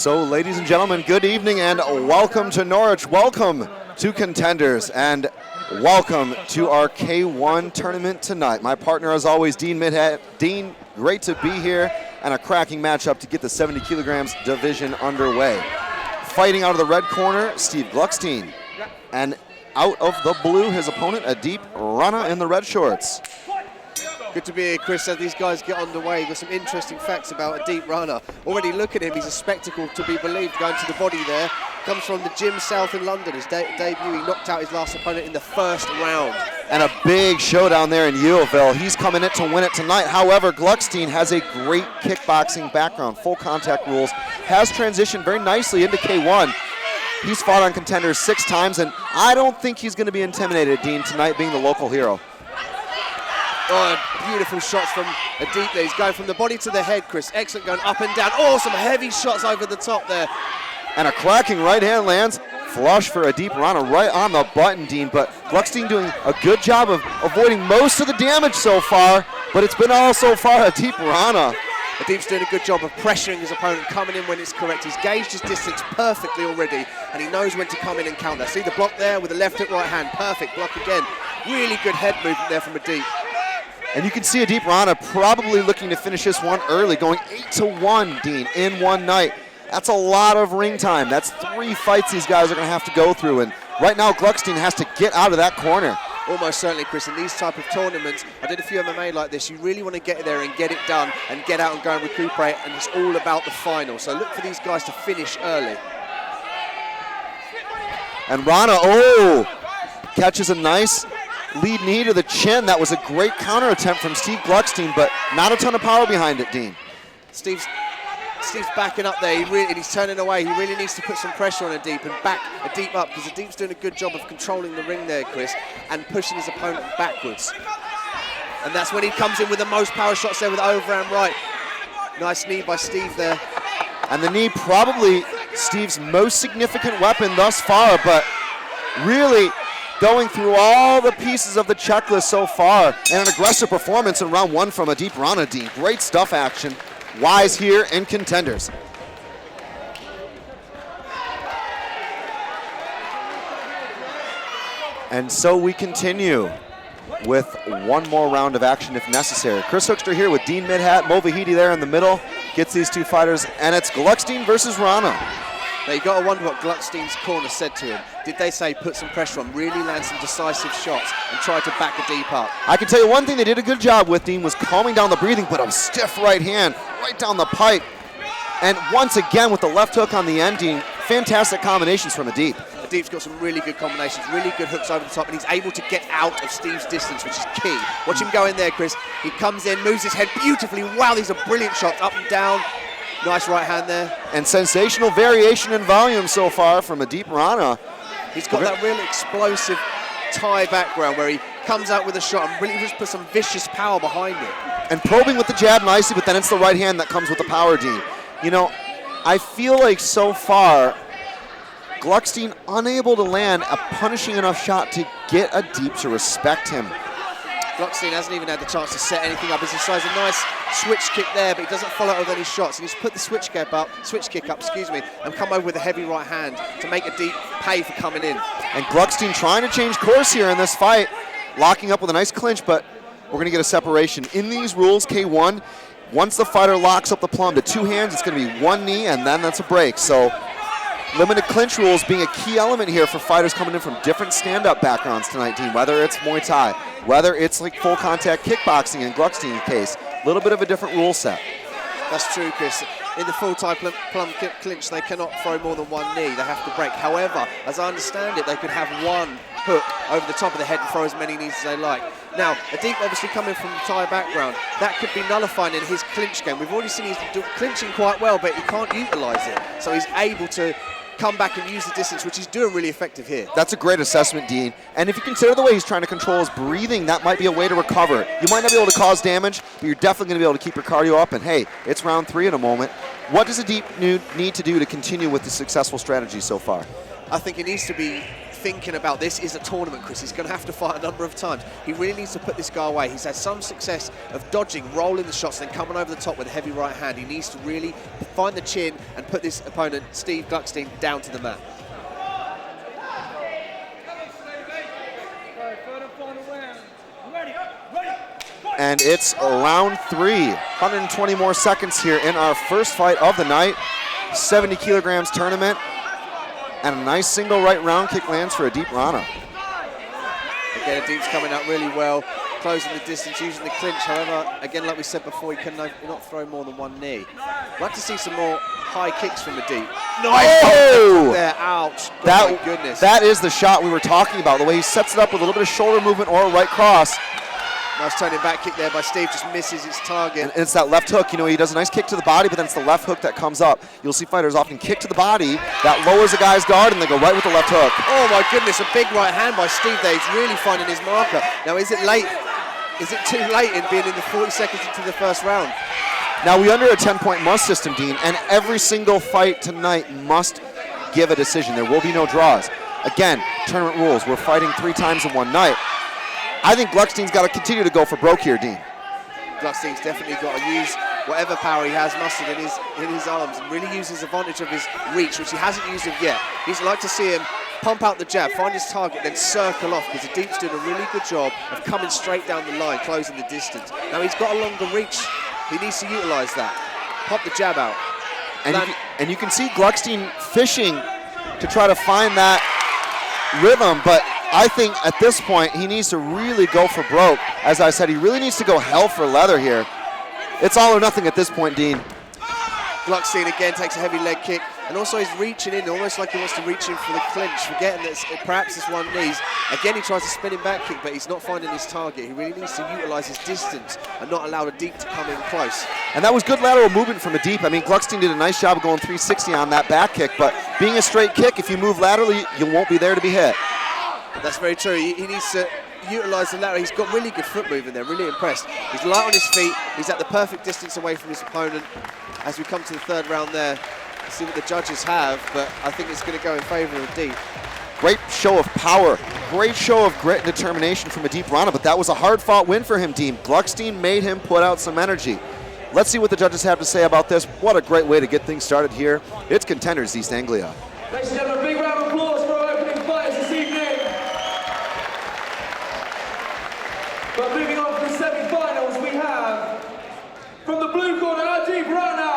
So, ladies and gentlemen, good evening and welcome to Norwich. Welcome to Contenders and welcome to our K1 tournament tonight. My partner, as always, Dean Midhead. Dean, great to be here and a cracking matchup to get the 70 kilograms division underway. Fighting out of the red corner, Steve Gluckstein. And out of the blue, his opponent, Aadeep, Rana in the red shorts. Good to be here, Chris, as these guys get underway. Got some interesting facts about Aadeep Rana. Already look at him, he's a spectacle to be believed, going to the body there. Comes from the gym south in London. His debut, he knocked out his last opponent in the first round. And a big showdown there in Yeovil. He's coming in to win it tonight. However, Gluckstein has a great kickboxing background, full contact rules, has transitioned very nicely into K1. He's fought on Contenders 6 times, and I don't think he's going to be intimidated, Dean, tonight being the local hero. Oh, beautiful shots from Aadeep there. He's going from the body to the head, Chris. Excellent, going up and down. Oh, some heavy shots over the top there. And a cracking right hand lands. Flush for Aadeep Rana right on the button, Dean. But Gluckstein doing a good job of avoiding most of the damage so far. But it's been all so far Aadeep Rana. Aadeep's doing a good job of pressuring his opponent, coming in when it's correct. He's gauged his distance perfectly already, and he knows when to come in and counter. See the block there with the left hook, right hand. Perfect block again. Really good head movement there from Aadeep. And you can see Aadeep Rana probably looking to finish this one early, going 8-1, Dean, in one night. That's a lot of ring time. That's 3 fights these guys are going to have to go through. And right now, Gluckstein has to get out of that corner. Almost certainly, Chris. In these type of tournaments, I did a few MMA like this. You really want to get there and get it done and get out and go and recuperate. And it's all about the final. So look for these guys to finish early. And Rana, catches a nice lead knee to the chin. That was a great counter attempt from Steve Gluckstein, but not a ton of power behind it, Dean. Steve's backing up there. He's turning away. He really needs to put some pressure on Aadeep and back Aadeep up, because Aadeep's doing a good job of controlling the ring there, Chris, and pushing his opponent backwards. And that's when he comes in with the most power shots there with overhand right. Nice knee by Steve there. And the knee probably Steve's most significant weapon thus far, but really going through all the pieces of the checklist so far, and an aggressive performance in round 1 from Aadeep Rana, Dean. Great stuff action. Wise here in Contenders. And so we continue with one more round of action if necessary. Chris Hookster here with Dean Midhat, Mo Vahidi there in the middle, gets these 2 fighters, and it's Gluckstein versus Rana. Now you've got to wonder what Gluckstein's corner said to him. Did they say put some pressure on, really land some decisive shots and try to back Aadeep up? I can tell you one thing they did a good job with, Dean, was calming down the breathing, but a stiff right hand right down the pipe. And once again with the left hook on the end, Dean, fantastic combinations from Aadeep. Aadeep's got some really good combinations, really good hooks over the top, and he's able to get out of Steve's distance, which is key. Watch him go in there, Chris. He comes in, moves his head beautifully. Wow, these are brilliant shots, up and down. Nice right hand there. And sensational variation in volume so far from Aadeep Rana. He's got that real explosive Thai background where he comes out with a shot and really just puts some vicious power behind it. And probing with the jab nicely, but then it's the right hand that comes with the power, Dean. You know, I feel like so far, Gluckstein unable to land a punishing enough shot to get Aadeep to respect him. Gluckstein hasn't even had the chance to set anything up. He's decides a nice switch kick there, but he doesn't follow it with any shots. And he's put the switch kick up, and come over with a heavy right hand to make Aadeep pay for coming in. And Gluckstein trying to change course here in this fight, locking up with a nice clinch, but we're going to get a separation. In these rules, K1, once the fighter locks up the plum to 2 hands, it's going to be 1 knee, and then that's a break. So limited clinch rules being a key element here for fighters coming in from different stand-up backgrounds tonight, Dean, whether it's Muay Thai, whether it's like full contact kickboxing in Gluckstein's case. A little bit of a different rule set. That's true, Chris. In the full Thai plum clinch, they cannot throw more than 1 knee. They have to break. However, as I understand it, they could have 1 hook over the top of the head and throw as many knees as they like. Now, Aadeep obviously coming from the Thai background, that could be nullifying in his clinch game. We've already seen he's clinching quite well, but he can't utilise it. So he's able to come back and use the distance, which he's doing really effective here. That's a great assessment, Dean. And if you consider the way he's trying to control his breathing, that might be a way to recover. You might not be able to cause damage, but you're definitely going to be able to keep your cardio up. And hey, it's round 3 in a moment. What does Aadeep need to do to continue with the successful strategy so far? I think he needs to be thinking about this is a tournament, Chris. He's going to have to fight a number of times. He really needs to put this guy away. He's had some success of dodging, rolling the shots, then coming over the top with a heavy right hand. He needs to really find the chin and put this opponent, Steve Gluckstein, down to the mat. And it's round 3. 120 more seconds here in our first fight of the night. 70 kilograms tournament. And a nice single right round kick lands for Aadeep Rana. Again, Aadeep's coming out really well, closing the distance, using the clinch. However, again, like we said before, he can not throw more than one knee. I'd like to see some more high kicks from Aadeep. Nice! Oh! There, ouch. That, oh my goodness. That is the shot we were talking about. The way he sets it up with a little bit of shoulder movement or a right cross. Nice turning back kick there by Steve, just misses its target. And it's that left hook. You know, he does a nice kick to the body, but then it's the left hook that comes up. You'll see fighters often kick to the body, that lowers a guy's guard, and they go right with the left hook. Oh my goodness, a big right hand by Steve there. He's really finding his marker. Now, is it late? Is it too late in being in the 40 seconds into the first round? Now, we're under a 10-point must system, Dean, and every single fight tonight must give a decision. There will be no draws. Again, tournament rules. We're fighting 3 times in one night. I think Gluckstein's got to continue to go for broke here, Dean. Gluckstein's definitely got to use whatever power he has mustered in his arms and really use his advantage of his reach, which he hasn't used of yet. He's like to see him pump out the jab, find his target, then circle off, because Aadeep's doing a really good job of coming straight down the line, closing the distance. Now he's got a longer reach. He needs to utilize that. Pop the jab out. And you can see Gluckstein fishing to try to find that rhythm, but I think at this point he needs to really go for broke. As I said, he really needs to go hell for leather here. It's all or nothing at this point, Dean. Gluckstein again takes a heavy leg kick, and also he's reaching in, almost like he wants to reach in for the clinch, forgetting that perhaps it's one knee. Again, he tries a spinning back kick, but he's not finding his target. He really needs to utilize his distance and not allow Aadeep to come in close. And that was good lateral movement from Aadeep. I mean, Gluckstein did a nice job of going 360 on that back kick, but being a straight kick, if you move laterally, you won't be there to be hit. That's very true. He needs to utilize the lateral. He's got really good foot movement there, really impressed. He's light on his feet. He's at the perfect distance away from his opponent. As we come to the third round there, let's see what the judges have, but I think it's going to go in favor of Aadeep. Great show of power, great show of grit and determination from Aadeep Rana, but that was a hard-fought win for him, Dean. Gluckstein made him put out some energy. Let's see what the judges have to say about this. What a great way to get things started here. It's Contenders East Anglia. Ladies and gentlemen, a big round of applause for our opening fighters this evening. But moving on to the semi-finals, we have from the blue corner, Aadeep Rana.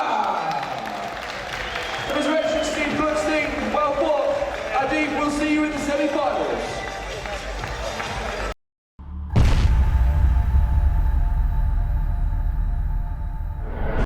The resurrection, Steve Gluckstein, well fought. Aadeep, we'll see you in the semi-finals.